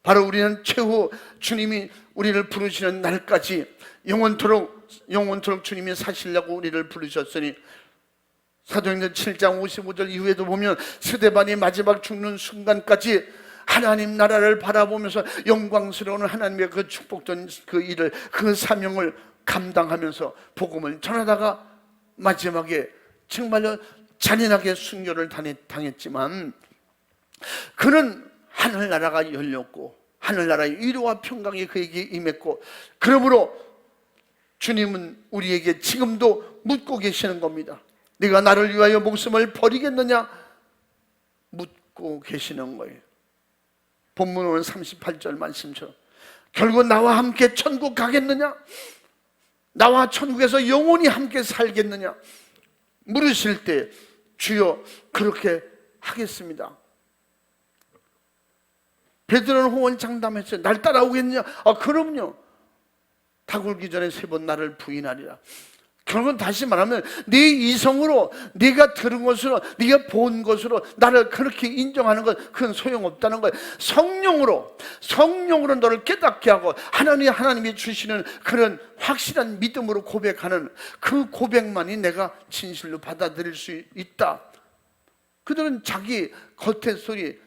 바로 우리는 최후 주님이 우리를 부르시는 날까지 영원토록 주님이 사시려고 우리를 부르셨으니, 사도행전 7장 55절 이후에도 보면 스데반이 마지막 죽는 순간까지 하나님 나라를 바라보면서 영광스러운 하나님의 그 축복된 그 일을, 그 사명을 감당하면서 복음을 전하다가 마지막에 정말로 잔인하게 순교를 당했지만, 그는 하늘나라가 열렸고 하늘나라의 위로와 평강이 그에게 임했고, 그러므로 주님은 우리에게 지금도 묻고 계시는 겁니다. 네가 나를 위하여 목숨을 버리겠느냐? 묻고 계시는 거예요. 본문 오늘 38절 말씀처럼 결국 나와 함께 천국 가겠느냐? 나와 천국에서 영원히 함께 살겠느냐? 물으실 때 주여 그렇게 하겠습니다. 베드로는 호언장담했어요. 날 따라오겠느냐? 그럼요. 닭 울기 전에 3번 나를 부인하리라. 결국은 다시 말하면 네 이성으로, 네가 들은 것으로, 네가 본 것으로 나를 그렇게 인정하는 것, 그건 소용없다는 거예요. 성령으로 너를 깨닫게 하고 하나님이 주시는 그런 확실한 믿음으로 고백하는 그 고백만이 내가 진실로 받아들일 수 있다. 그들은 자기 겉의 소리,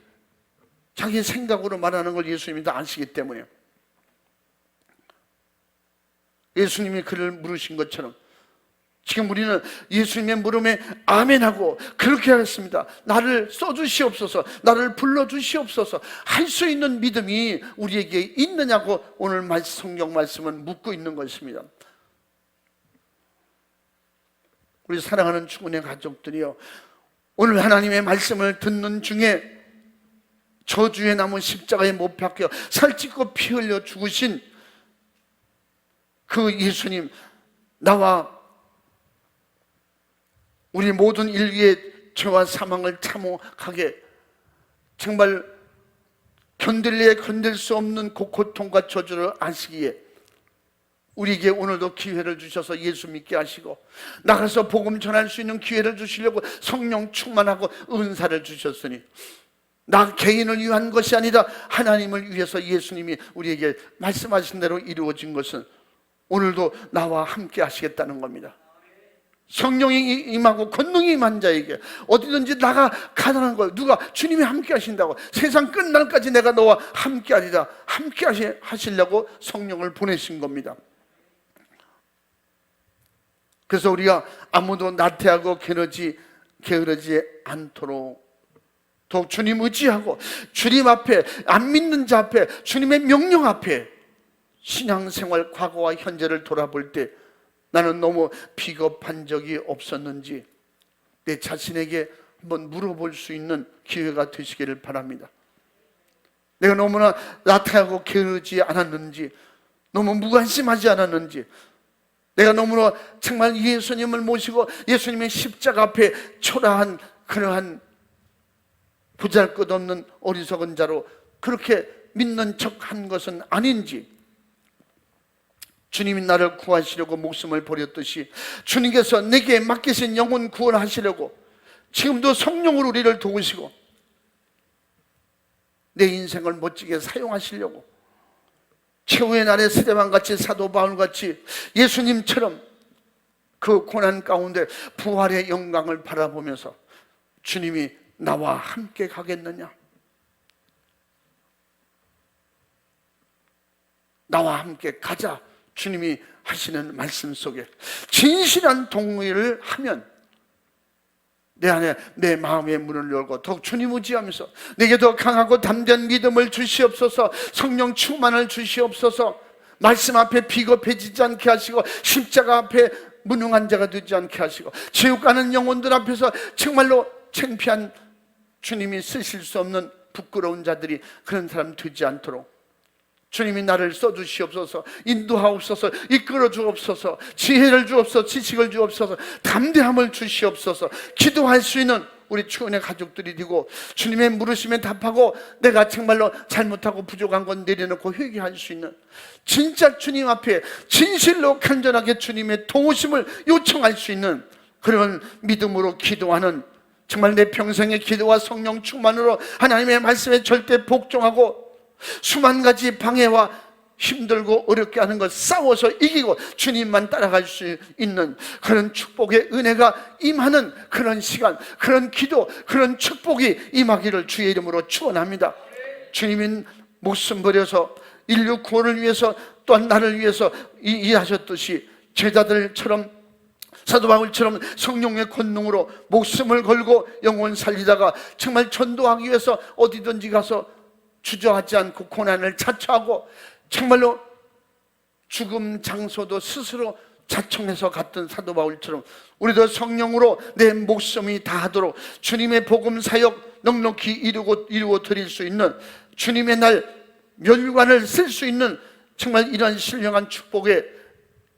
자기 생각으로 말하는 걸 예수님이 다 아시기 때문에, 예수님이 그를 물으신 것처럼 지금 우리는 예수님의 물음에 아멘하고 그렇게 하겠습니다. 나를 써주시옵소서, 나를 불러주시옵소서 할 수 있는 믿음이 우리에게 있느냐고 오늘 성경 말씀은 묻고 있는 것입니다. 우리 사랑하는 충분의 가족들이요, 오늘 하나님의 말씀을 듣는 중에 저주에 남은 십자가에 못 박혀 살찌고 피 흘려 죽으신 그 예수님, 나와 우리 모든 인류의 죄와 사망을 참혹하게 정말 견딜 수 없는 그 고통과 저주를 아시기에 우리에게 오늘도 기회를 주셔서 예수 믿게 하시고 나가서 복음 전할 수 있는 기회를 주시려고 성령 충만하고 은사를 주셨으니, 나 개인을 위한 것이 아니라 하나님을 위해서 예수님이 우리에게 말씀하신 대로 이루어진 것은 오늘도 나와 함께 하시겠다는 겁니다. 성령이 임하고 권능이 임한 자에게 어디든지 나가 가능한 거예요. 누가 주님이 함께 하신다고, 세상 끝날까지 내가 너와 함께 하리라, 함께 하시려고 성령을 보내신 겁니다. 그래서 우리가 아무도 나태하고 게으르지 않도록 더욱 주님 의지하고 주님 앞에, 안 믿는 자 앞에, 주님의 명령 앞에 신앙생활 과거와 현재를 돌아볼 때 나는 너무 비겁한 적이 없었는지 내 자신에게 한번 물어볼 수 있는 기회가 되시기를 바랍니다. 내가 너무나 나태하고 게으르지 않았는지, 너무 무관심하지 않았는지, 내가 너무나 정말 예수님을 모시고 예수님의 십자가 앞에 초라한 그러한 보잘것없는 어리석은 자로 그렇게 믿는 척한 것은 아닌지, 주님이 나를 구하시려고 목숨을 버렸듯이 주님께서 내게 맡기신 영혼 구원하시려고 지금도 성령으로 우리를 도우시고 내 인생을 멋지게 사용하시려고 최후의 날에 스데반같이, 사도 바울같이 예수님처럼 그 고난 가운데 부활의 영광을 바라보면서 주님이 나와 함께 가겠느냐, 나와 함께 가자, 주님이 하시는 말씀 속에 진실한 동의를 하면 내 안에 내 마음의 문을 열고 더욱 주님 의지하면서 내게 더 강하고 담대한 믿음을 주시옵소서, 성령 충만을 주시옵소서, 말씀 앞에 비겁해지지 않게 하시고 십자가 앞에 무능한 자가 되지 않게 하시고 지옥 가는 영혼들 앞에서 정말로 창피한, 주님이 쓰실 수 없는 부끄러운 자들이 그런 사람 되지 않도록 주님이 나를 써주시옵소서, 인도하옵소서, 이끌어 주옵소서, 지혜를 주옵소서, 지식을 주옵소서, 담대함을 주시옵소서, 기도할 수 있는 우리 추은의 가족들이 되고 주님의 물으심에 답하고 내가 정말로 잘못하고 부족한 건 내려놓고 회개할 수 있는 진짜 주님 앞에 진실로 간절하게 주님의 도우심을 요청할 수 있는 그런 믿음으로 기도하는, 정말 내 평생의 기도와 성령 충만으로 하나님의 말씀에 절대 복종하고 수만 가지 방해와 힘들고 어렵게 하는 것 싸워서 이기고 주님만 따라갈 수 있는 그런 축복의 은혜가 임하는 그런 시간, 그런 기도, 그런 축복이 임하기를 주의 이름으로 축원합니다. 주님이 목숨 버려서 인류 구원을 위해서 또한 나를 위해서 일하셨듯이 제자들처럼, 사도 바울처럼 성령의 권능으로 목숨을 걸고 영혼 살리다가 정말 전도하기 위해서 어디든지 가서 주저하지 않고 고난을 자처하고 정말로 죽음 장소도 스스로 자청해서 갔던 사도 바울처럼 우리도 성령으로 내 목숨이 다하도록 주님의 복음 사역 넉넉히 이루어 드릴 수 있는, 주님의 날 멸관을 쓸 수 있는 정말 이런 신령한 축복에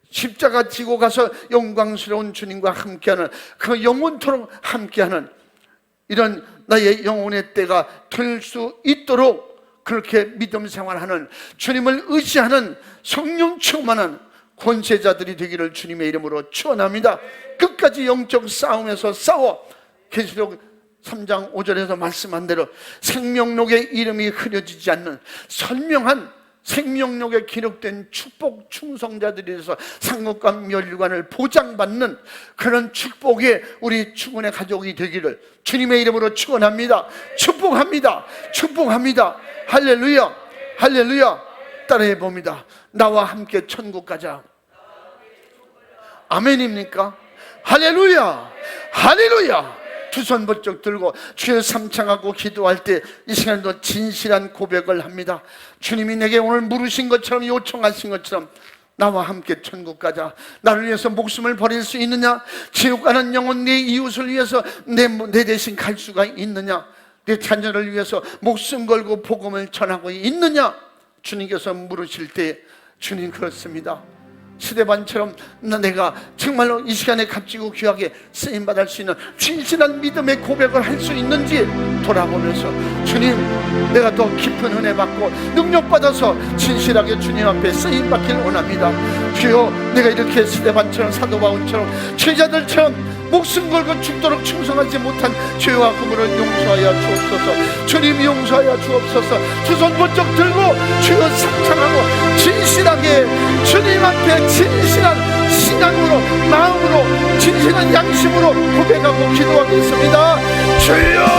십자가 지고 가서 영광스러운 주님과 함께하는, 그 영원토록 함께하는 이런 나의 영혼의 때가 될 수 있도록 그렇게 믿음 생활하는, 주님을 의지하는 성령 충만한 권세자들이 되기를 주님의 이름으로 축원합니다. 끝까지 영적 싸움에서 싸워 계시록 3장 5절에서 말씀한 대로 생명록에 이름이 흐려지지 않는 선명한 생명록에 기록된 축복 충성자들이 돼서 상급과 멸관을 보장받는 그런 축복의 우리 축원의 가족이 되기를 주님의 이름으로 축원합니다. 축복합니다. 축복합니다. 할렐루야, 할렐루야. 따라해 봅니다. 나와 함께 천국 가자. 아멘입니까? 할렐루야, 할렐루야. 두 손 번쩍 들고 주여 삼창하고 기도할 때 이 시간에도 진실한 고백을 합니다. 주님이 내게 오늘 물으신 것처럼, 요청하신 것처럼 나와 함께 천국 가자. 나를 위해서 목숨을 버릴 수 있느냐? 지옥 가는 영혼, 네 이웃을 위해서 내 대신 갈 수가 있느냐? 내 자녀를 위해서 목숨 걸고 복음을 전하고 있느냐? 주님께서 물으실 때 주님 그렇습니다. 스데반처럼 내가 정말로 이 시간에 값지고 귀하게 쓰임받을 수 있는 진실한 믿음의 고백을 할 수 있는지 돌아보면서 주님, 내가 더 깊은 은혜 받고 능력받아서 진실하게 주님 앞에 쓰임받기를 원합니다. 주여, 내가 이렇게 스데반처럼, 사도 바울처럼, 제자들처럼 목숨 걸고 죽도록 충성하지 못한 죄와 허물을 용서하여 주옵소서. 주님 용서하여 주옵소서. 두 손 번쩍 들고 주여 상창하고 진실하게 주님 앞에 진실한 신앙으로, 마음으로, 진실한 양심으로 고백하고 기도하겠습니다. 주여